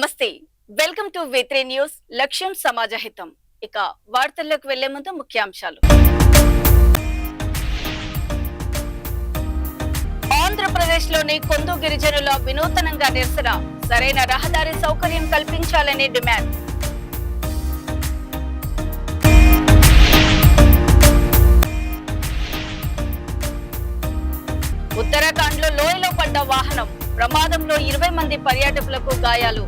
నమస్తే welcome to V3 news లక్ష్యం సమాజహితం ఇక వార్తల్లోకి వెళ్లే ముందు ముఖ్యాంశాలు ఆంధ్రప్రదేశ్లోని కొందు గిరిజనుల వినూతనంగా నిరసన సరైన రహదారి సౌకర్యం కల్పించాలని డిమాండ్ ఉత్తరాఖండ్ లో లోయలో పడ్డ వాహనం ప్రమాదంలో 20 మంది పర్యాటకులకు గాయాలు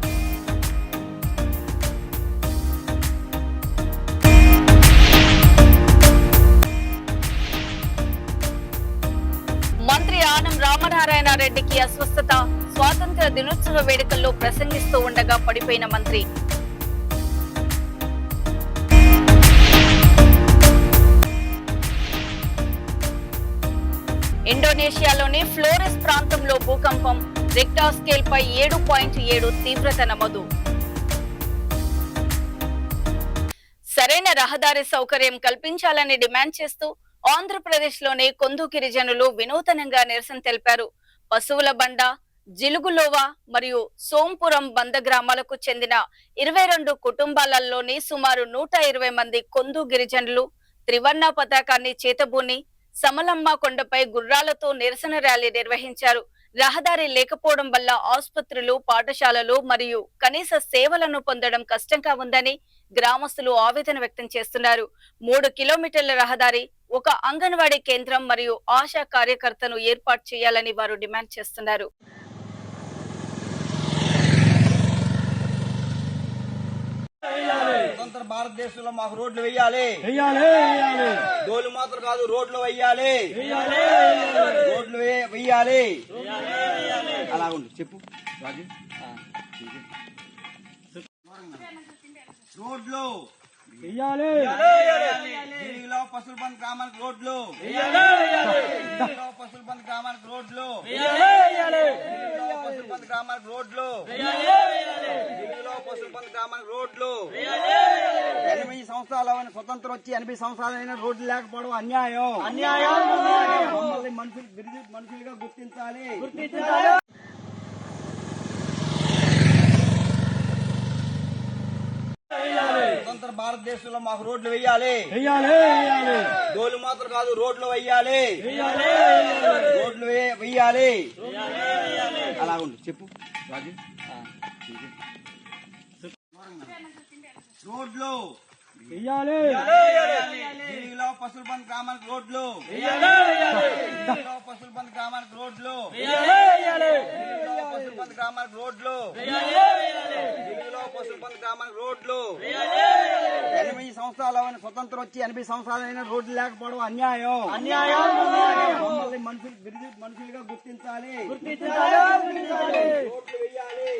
మంత్రి ఆనం రామనారాయణ రెడ్డికి అస్వస్థత స్వాతంత్ర దినోత్సవ వేడుకల్లో ప్రసంగిస్తూ ఉండగా పడిపోయిన మంత్రి ఇండోనేషియాలోని ఫ్లోరెస్ ప్రాంతంలో భూకంపం రిక్టర్ స్కేల్ పై 7.7 తీవ్రత నమోదు. సరైన రహదారి సౌకర్యం కల్పించాలని డిమాండ్ చేస్తూ ఆంధ్రప్రదేశ్ లోని కొందు గిరిజనులు వినూతనంగా నిరసన తెలిపారు. పశువుల బండ, జిలుగులోవా మరియు సోంపురం బంద గ్రామాలకు చెందిన 22 కుటుంబాలలోని సుమారు 120 మంది కొందు గిరిజనులు త్రివర్ణ పతాకాన్ని చేతబూని సమలమ్మ కొండపై గుర్రాలతో నిరసన ర్యాలీ నిర్వహించారు. రహదారి లేకపోవడం వల్ల ఆసుపత్రులు, పాఠశాలలు మరియు కనీస సేవలను పొందడం కష్టంగా ఉందని గ్రామస్తులు ఆవేదన వ్యక్తం చేస్తున్నారు. 3 కిలోమీటర్ల రహదారి, ఒక అంగన్వాడీ కేంద్రం మరియు ఆశా కార్యకర్తను ఏర్పాటు చేయాలని వారు డిమాండ్ చేస్తున్నారు. స్వతంత్ర భారతదేశంలో మాకు రోడ్లు వేయాలి, డోలు మాత్రం కాదు, రోడ్లు వేయాలి, రోడ్లు వేయాలి. అలా ఉండు చెప్పు రాజు. రోడ్లు ఢిల్లీలో పసులబంద్ గ్రామానికి రోడ్లు, పసులబంద్ గ్రామానికి రోడ్లు, పసులబంద్ గ్రామానికి రోడ్లు, ఢిల్లీలో పసులబంద్ గ్రామానికి రోడ్లు. 80 సంవత్సరాలు స్వతంత్రం వచ్చి 80 సంవత్సరాలైనా రోడ్లు లేకపోవడం అన్యాయం. మమ్మల్ని మనుషులుగా గుర్తించాలి. స్వతంత్ర భారతదేశంలో మాకు రోడ్లు వేయాలి, డోలు మాత్రం కాదు, రోడ్లు వేయాలి, రోడ్లు వేయాలి. అలా ఉండు చెప్పు రాజు. రోడ్లు ఢిల్లీలో పసులబంద్ గ్రామానికి రోడ్లు, పసులబంద్ గ్రామానికి రోడ్లు, పసులబంద్ గ్రామానికి రోడ్లు, ఢిల్లీలో పసులబంద్ గ్రామానికి రోడ్లు. 80 సంవత్సరాలు స్వతంత్రం వచ్చి 80 సంవత్సరాలైనా రోడ్లు లేకపోవడం అన్యాయం. మమ్మల్ని మనుషులుగా గుర్తించాలి. రోడ్లు వేయాలి.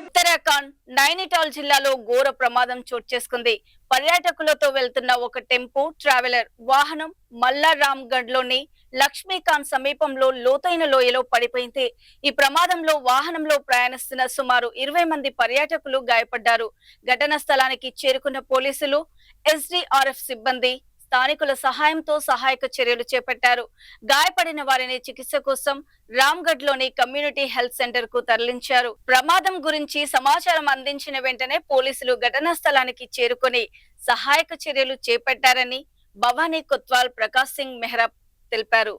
ఉత్తరాఖండ్ నైనిటాల్ జిల్లాలో ఘోర ప్రమాదం చోటు చేసుకుంది. పర్యాటకులతో వెళ్తున్న ఒక టెంపో ట్రావెలర్ వాహనం మల్లారాంగఢ్ లోని లక్ష్మీకాంత్ సమీపంలో లోతైన లోయలో పడిపోయింది. ఈ ప్రమాదంలో వాహనంలో ప్రయాణిస్తున్న సుమారు 20 మంది పర్యాటకులు గాయపడ్డారు. ఘటనా స్థలానికి చేరుకున్న పోలీసులు, SDRF సిబ్బంది స్థానికుల సహాయంతో సహాయక చర్యలు చేపట్టారు. గాయపడిన వారిని చికిత్స కోసం రామ్గఢ్ లోని కమ్యూనిటీ హెల్త్ సెంటర్ కు తరలించారు. ప్రమాదం గురించి సమాచారం అందించిన వెంటనే పోలీసులు ఘటనా స్థలానికి చేరుకుని సహాయక చర్యలు చేపట్టారని భవానీ కొత్వాల్ ప్రకాష్ సింగ్ మెహ్రా తెలిపారు.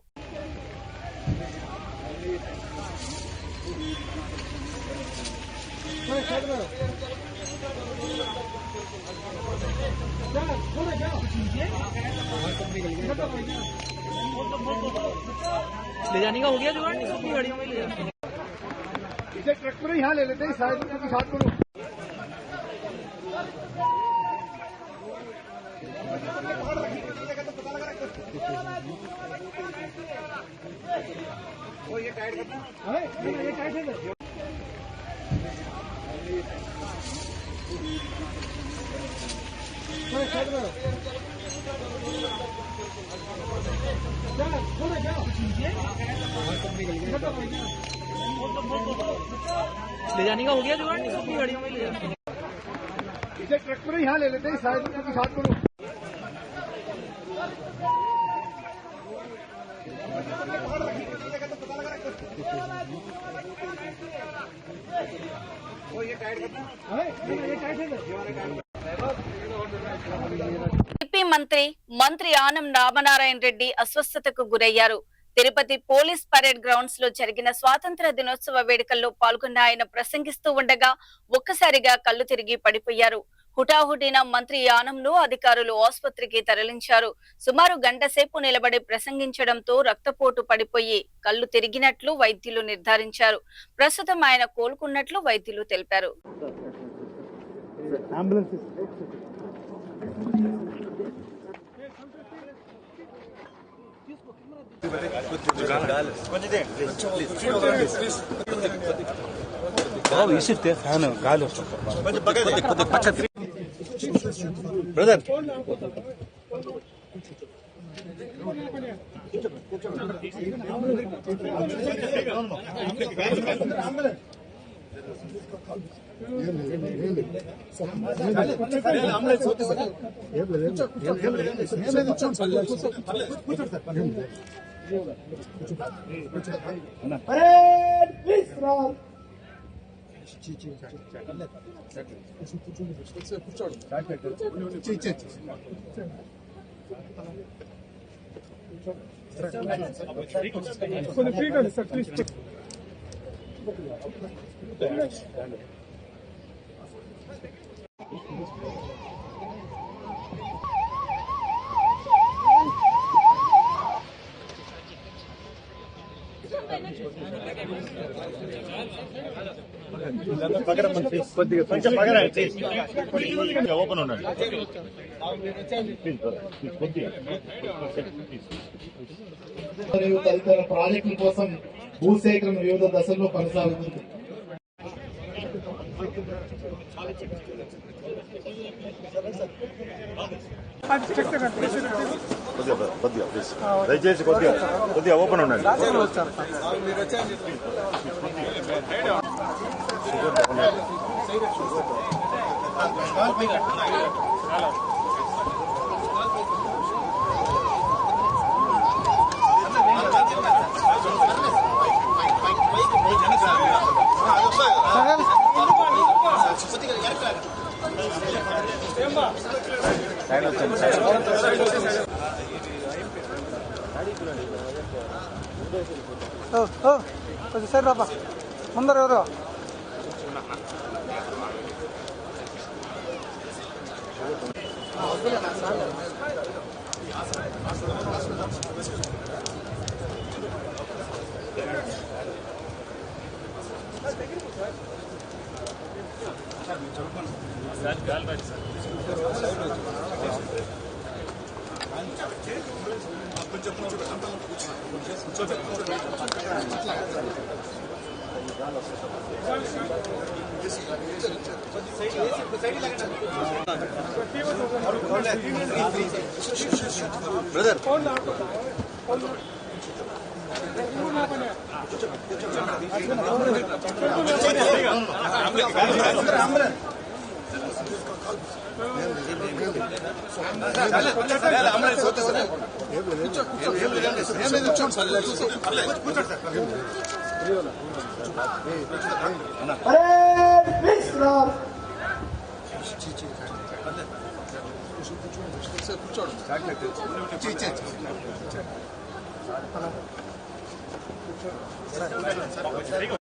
ले जाने का हो गया जुगाड़, सबकी गाड़ियों में ले जाते हैं. इसे ट्रक पर यहाँ ले लेते हैं, शायद के साथ करो. ये टाइट करना है, ये टाइट है. ले जाने का हो गया जुगाड़, सबकी गाड़ियों में ले जाते हैं. इसे ट्रक पर यहाँ ले लेते हैं, शायद के साथ करो. ఏపీ మంత్రి ఆనం రామనారాయణ రెడ్డి అస్వస్థతకు గురయ్యారు. తిరుపతి పోలీస్ పరేడ్ గ్రౌండ్స్ లో జరిగిన స్వాతంత్ర దినోత్సవ వేడుకల్లో పాల్గొన్న ఆయన ప్రసంగిస్తూ ఉండగా ఒక్కసారిగా కళ్ళు తిరిగి పడిపోయారు. హుటాహుటిన మంత్రి ఆనంను అధికారులు ఆసుపత్రికి తరలించారు. సుమారు గంట సేపు నిలబడి ప్రసంగించడంతో రక్తపోటు పడిపోయి కళ్ళు తిరిగినట్లు వైద్యులు నిర్ధారించారు. ప్రస్తుతం ఆయన కోలుకున్నట్లు వైద్యులు తెలిపారు. బ్రదర్ ఓపెన్ ఉండండి. తదితర ప్రాజెక్టుల కోసం భూసేకరణ వివిధ దశల్లో కొనసాగుతుంది. దయచేసి కొద్దిగా ఓపెన్ ఉండండి. సరే రాబా ముందర ఎవరు బ్రదర్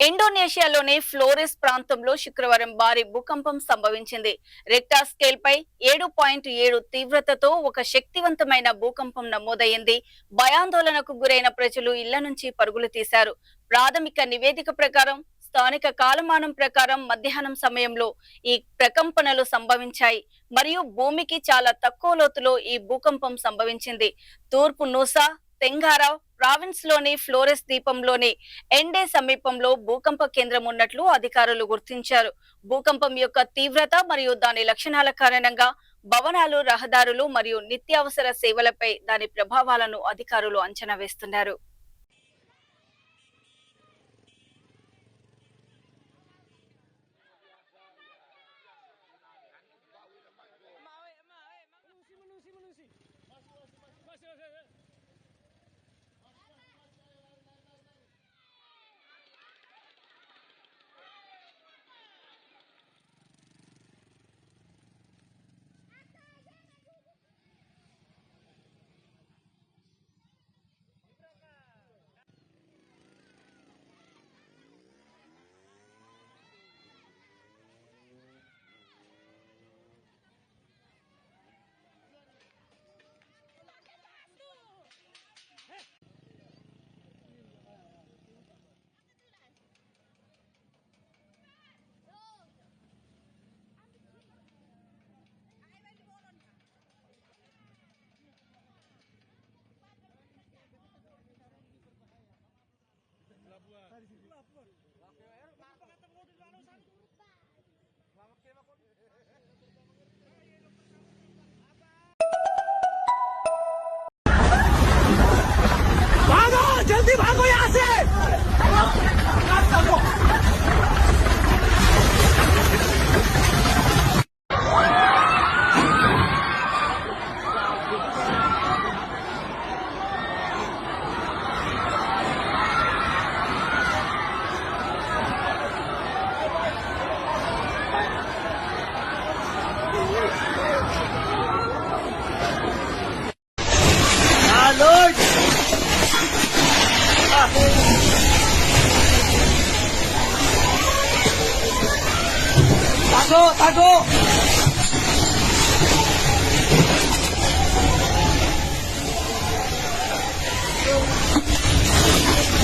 ఇండోనేషియాలోని ఫ్లోరెస్ ప్రాంతంలో శుక్రవారం భారీ భూకంపం సంభవించింది. రిక్టర్ స్కేల్ పై 7.7 తీవ్రతతో ఒక శక్తివంతమైన భూకంపం నమోదైంది. భయాందోళనకు గురైన ప్రజలు ఇళ్ల నుంచి పరుగులు తీశారు. ప్రాథమిక నివేదిక ప్రకారం స్థానిక కాలమానం ప్రకారం మధ్యాహ్నం సమయంలో ఈ ప్రకంపనలు సంభవించాయి మరియు భూమికి చాలా తక్కువ లోతులో ఈ భూకంపం సంభవించింది. తూర్పు నూసా తెంగారా ప్రావిన్స్ లోని ఫ్లోరెస్ ద్వీపంలోని ఎండే సమీపంలో భూకంప కేంద్రం ఉన్నట్లు అధికారులు గుర్తించారు. భూకంపం యొక్క తీవ్రత మరియు దాని లక్షణాల కారణంగా భవనాలు, రహదారులు మరియు నిత్యావసర సేవలపై దాని ప్రభావాలను అధికారులు అంచనా వేస్తున్నారు.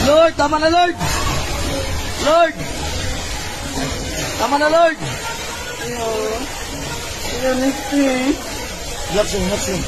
Lord, tama na Lord! Lord! Tama na Lord! Hapsin.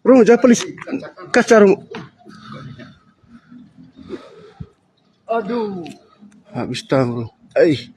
Bro, jangan polis. Kasar. Aduh! Habis dah bro. Ay.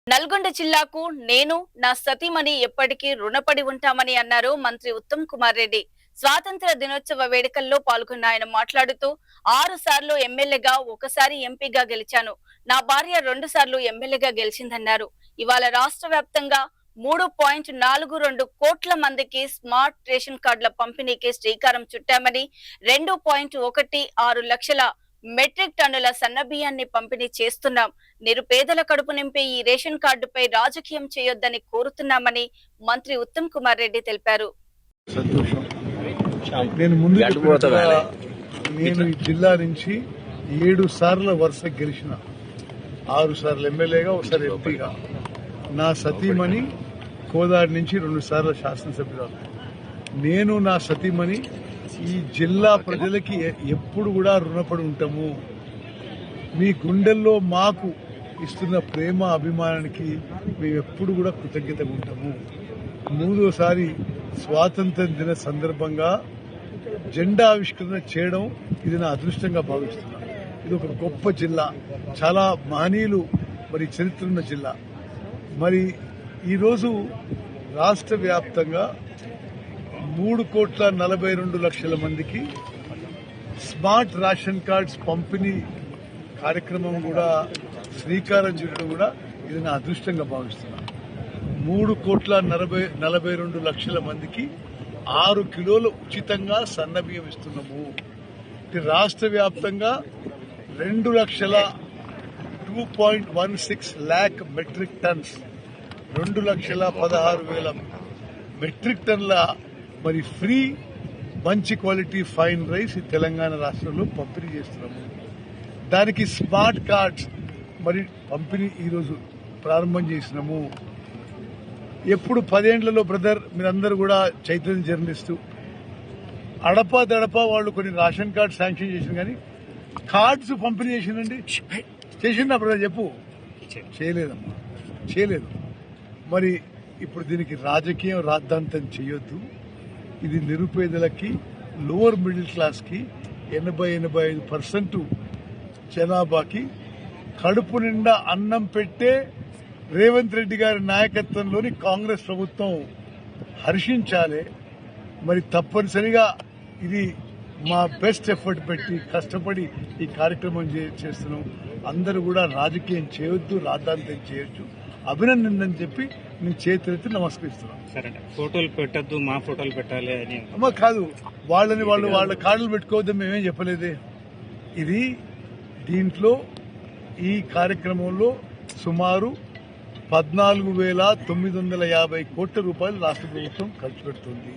Nalgonda జిల్లాకు నేను నా సతీమణి ఎప్పటికీ రుణపడి ఉంటామని అన్నారు మంత్రి ఉత్తమ్ కుమార్ రెడ్డి. స్వాతంత్ర దినోత్సవ వేడుకల్లో పాల్గొన్న ఆయన మాట్లాడుతూ 6 సార్లు ఎమ్మెల్యేగా, 1 సారి ఎంపీగా గెలిచాను. నా భార్య 2 సార్లు ఎమ్మెల్యేగా గెలిచిందన్నారు. ఇవాళ రాష్ట్ర వ్యాప్తంగా 3.42 కోట్ల మందికి స్మార్ట్ రేషన్ కార్డుల పంపిణీకి శ్రీకారం చుట్టామని, 2.16 లక్షల మెట్రిక్ టన్నుల సన్నబియ్యాన్ని పంపిణీ చేస్తున్నాం. నిరుపేదల కడుపు నింపే ఈ రేషన్ కార్డుపై రాజకీయం చేయొద్దని కోరుతున్నామని మంత్రి ఉత్తమ్ కుమార్ రెడ్డి తెలిపారు. సంతోషం. నేను ముందు నేను ఈ జిల్లా నుంచి 7 సార్ల వరుస గెలిచిన, 6 సార్లు ఎమ్మెల్యేగా, 1 సారి ఎంపీగా. నా సతీమణి కోదాడి నుంచి 2 సార్లు శాసనసభ్యురాలు. నేను నా సతీమణి ఈ జిల్లా ప్రజలకి ఎప్పుడు కూడా రుణపడి ఉంటాము. మీ గుండెల్లో మాకు ఇస్తున్న ప్రేమ అభిమానానికి మేము ఎప్పుడు కూడా కృతజ్ఞతగా ఉంటాము. 3వసారి స్వాతంత్ర దిన సందర్భంగా జెండా ఆవిష్కరణ చేయడం ఇది నా అదృష్టంగా భావిస్తున్నాను. ఇది ఒక గొప్ప జిల్లా, చాలా మహనీయులు మరి చరిత్ర ఉన్న జిల్లా. మరి ఈరోజు రాష్ట్ర వ్యాప్తంగా 3,42,00,000 మందికి స్మార్ట్ రేషన్ కార్డ్స్ పంపిణీ కార్యక్రమం కూడా శ్రీకారం చుట్టడం కూడా ఇది నా అదృష్టంగా భావిస్తున్నాను. 3,42,00,000 మందికి 6 కిలోలు ఉచితంగా సన్నబియ్యం ఇస్తున్నాము. రాష్ట్ర వ్యాప్తంగా 2,2.16 lakh మెట్రిక్ టన్స్, 2,16,000 మెట్రిక్ టన్ల మరి ఫ్రీ మంచి క్వాలిటీ ఫైన్ రైస్ తెలంగాణ రాష్ట్రంలో పంపిణీ చేస్తున్నాము. దానికి స్మార్ట్ కార్డ్స్ మరి పంపిణీ ఈరోజు ప్రారంభం చేసినాము. ఎప్పుడు 10 ఏళ్లలో బ్రదర్ మీరందరూ కూడా చైతన్య జర్నలిస్టు అడపా దడపా వాళ్ళు కొన్ని రేషన్ కార్డు శాంక్షన్ చేసిన, కానీ కార్డ్స్ పంపిణీ చేసిందండి. చేసిందా బ్రదర్? చెప్పు. చేయలేదమ్మా, చేయలేదు. మరి ఇప్పుడు దీనికి రాజకీయం రాద్ధాంతం చేయొద్దు. ఇది నిరుపేదలకి, లోవర్ మిడిల్ క్లాస్కి 80-85% జనాభాకి కడుపు నిండా అన్నం పెట్టే రేవంత్ రెడ్డి గారి నాయకత్వంలోని కాంగ్రెస్ ప్రభుత్వం హర్షించాలి. మరి తప్పనిసరిగా ఇది మా బెస్ట్ ఎఫర్ట్ పెట్టి కష్టపడి ఈ కార్యక్రమం చేస్తున్నాం. అందరూ కూడా రాజకీయం చేయొద్దు, రాద్ధాంతం చేయొచ్చు, అభినందనని చెప్పి నేను చేతులెత్తి నమస్కరిస్తున్నాను. సరే, ఫోటోలు పెట్టద్దు, మా ఫోటోలు పెట్టాలి అని అమ్మ కాదు, వాళ్ళ కాళ్ళు పెట్టుకోవద్దని మేమేం చెప్పలేదే. ఇది దీంట్లో ఈ కార్యక్రమంలో సుమారు 14,950 కోట్ల రూపాయలు రాష్ట్ర ప్రభుత్వం ఖర్చు పెడుతుంది.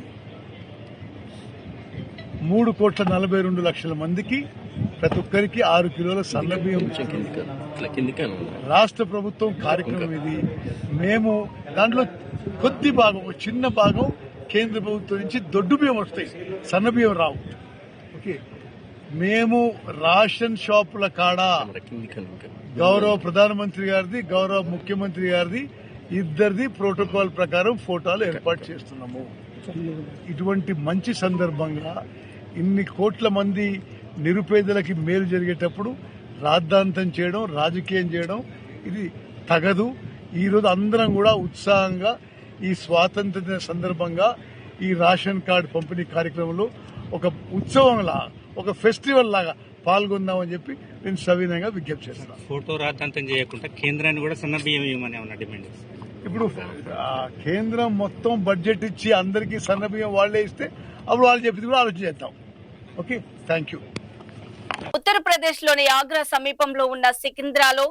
3,42,00,000 మందికి ప్రతి ఒక్కరికి 6 కిలోల సన్నబియ్యం రాష్ట్ర ప్రభుత్వం కార్యక్రమం ఇది. మేము దాంట్లో కొద్ది భాగం, ఒక చిన్న భాగం కేంద్ర ప్రభుత్వం నుంచి దొడ్డు బియ్యం వస్తాయి, సన్నబియ్యం రావు. ఓకే, మేము రేషన్ షాపుల కాడ గౌరవ ప్రధానమంత్రి గారిది, గౌరవ ముఖ్యమంత్రి గారిది ఇద్దరిది ప్రోటోకాల్ ప్రకారం ఫోటోలు ఏర్పాటు చేస్తున్నాము. ఇటువంటి మంచి సందర్భంగా ఇన్ని కోట్ల మంది నిరుపేదలకి మేలు జరిగేటప్పుడు రాద్ధాంతం చేయడం, రాజకీయం చేయడం ఇది తగదు. ఈరోజు అందరం కూడా ఉత్సాహంగా ఈ స్వాతంత్ర దిన సందర్భంగా ఈ రేషన్ కార్డు పంపిణీ కార్యక్రమంలో ఒక ఉత్సవంలా, ఒక ఫెస్టివల్ లాగా పాల్గొందామని చెప్పి నేను సవినయంగా విజ్ఞప్తి చేస్తున్నాను. ఫోటో రాద్ధాంతం చేయకుండా కేంద్రాన్ని కూడా సన్న బియ్యం ఇవ్వమని ఏమన్నా డిమాండ్ చేస్తారు? ఇప్పుడు కేంద్రం మొత్తం బడ్జెట్ ఇచ్చి అందరికీ సన్న బియ్యం వాళ్లే ఇస్తే అప్పుడు వాళ్ళు చెప్పింది కూడా ఆలోచన చేద్దాం. Okay, thank you. ఉత్తరప్రదేశ్ లోని ఆగ్రా సమీపంలో ఉన్న సికింద్రాలో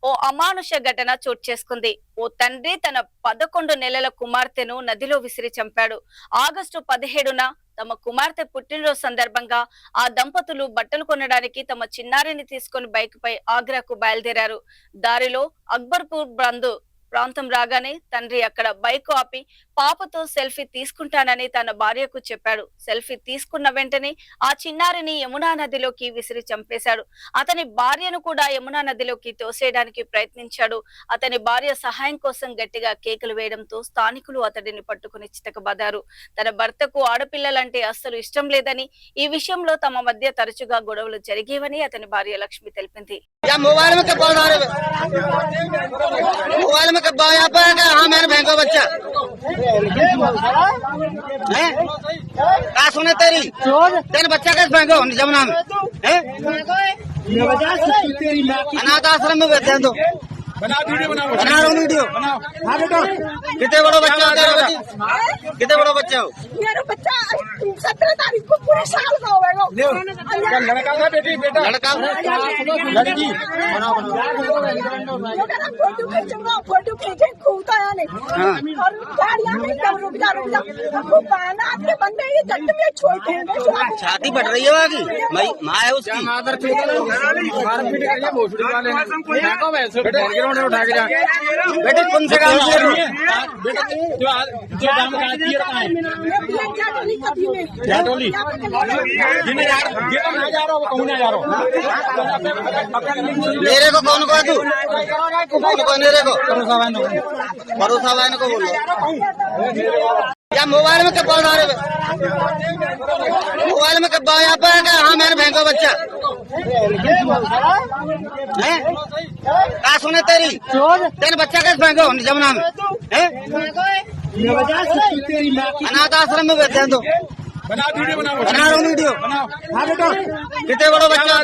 ఓ అమానుష ఘటన చోటు చేసుకుంది. ఓ తండ్రి తన 11 నెలల కుమార్తెను నదిలో విసిరి చంపాడు. ఆగస్టు 17న తమ కుమార్తె పుట్టినరోజు సందర్భంగా ఆ దంపతులు బట్టలు కొనడానికి తమ చిన్నారిని తీసుకుని బైక్ పై ఆగ్రాకు బయలుదేరారు. దారిలో అక్బర్పూర్ ప్రాంతం రాగానే తండ్రి అక్కడ బైక్ ఆపి పాపతో సెల్ఫీ తీసుకుంటానని తన భార్యకు చెప్పాడు. సెల్ఫీ తీసుకున్న వెంటనే ఆ చిన్నారిని యమునా నదిలోకి విసిరి చంపేశాడు. అతని భార్యను కూడా యమునా నదిలోకి తోసేయడానికి ప్రయత్నించాడు. అతని భార్య సహాయం కోసం గట్టిగా కేకలు వేయడంతో స్థానికులు అతడిని పట్టుకుని చితకబడ్డారు. తన భర్తకు ఆడపిల్లలంటే అస్సలు ఇష్టం లేదని, ఈ విషయంలో తమ మధ్య తరచుగా గొడవలు జరిగేవని అతని భార్య లక్ష్మి తెలిపింది. सुने तेरी तेरे बच्चा कैसे फेंको जमुना में अनाथ आश्रम में बैठे हैं तो बना वीडियो कितने बड़ो बच्चा हो कितने बड़ो बच्चा हो? मेरा बच्चा 17 तारीख को पूरे साल का होगा। लड़का था बेटी बेटा लड़का लड़की फोटो खींचे खूबता है नहीं और गाड़ियां में कब रुक जा आपके बंदे ये जट में छोड़ते हैं। छाती बढ़ रही है आगे माँ है उसकी बेटे कौन से काम कर रही है मेरे को कौन को तू मेरे को भरोसा वाहन को बोलो क्या मोबाइल में कब बता रहे मोबाइल में कब यहाँ पर हाँ मेरे बहन का बच्चा कहा सुने तेरी तेरे बच्चा कैसे फेंको जमुना में अनाथ आश्रम में बैठे हैं तो बना वीडियो कितने बड़ो बच्चा हो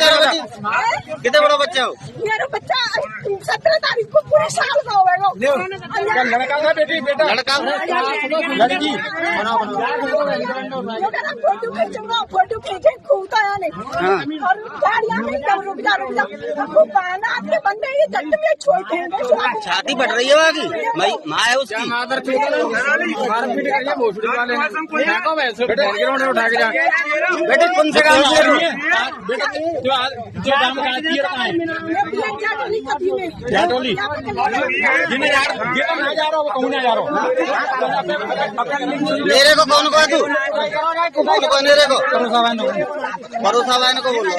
कितने बड़ो बच्चा हो? मेरा बच्चा 17 तारीख को पूरे साल का होगा। लड़का था बेटी बेटा लड़का लड़की फोटो खींचे खूबता है नहीं और गाड़ियां में कब रुक जा आपके बंदे ये जट में छोड़ते हैं। छाती बढ़ रही है आगे माँ है उसकी बेटे कौन से काम कर रही है मेरे को कौन को तू मेरे को भरोसा वाहन को बोलो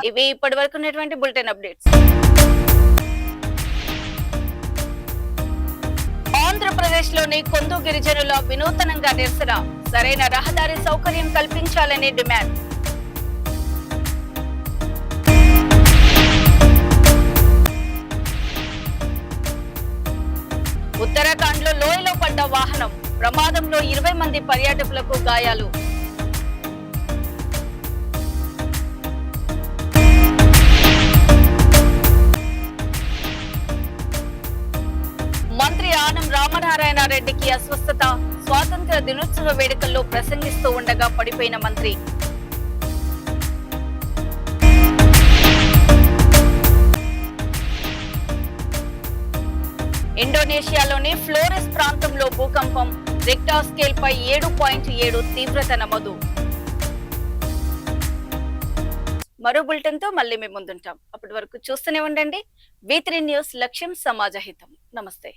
ఇవి ఇప్పటి వరకు ఉన్నటువంటి బులెటిన్ అప్డేట్స్. ఆంధ్రప్రదేశ్ లోని కొందు గిరిజనుల వినూతనంగా నిరసన, సరైన రహదారి సౌకర్యం కల్పించాలని డిమాండ్. ఉత్తరాఖండ్ లో లోయలో పడ్డ వాహనం ప్రమాదంలో 20 మంది పర్యాటకులకు గాయాలు. మంత్రి ఆనం రామనారాయణ రెడ్డికి అస్వస్థత, స్వాతంత్ర దినోత్సవ వేడుకల్లో ప్రసంగిస్తూ ఉండగా పడిపోయిన మంత్రి. ఇండోనేషియాలోని ఫ్లోరెస్ ప్రాంతంలో భూకంపం, రిక్టర్ స్కేల్ పై 7.7 తీవ్రత నమోదు. మరో బులెటిన్ తో మళ్ళీ మేము ముందుంటాం. అప్పటి వరకు చూస్తూనే ఉండండి V3 న్యూస్, లక్ష్యం సమాజ హితం. నమస్తే.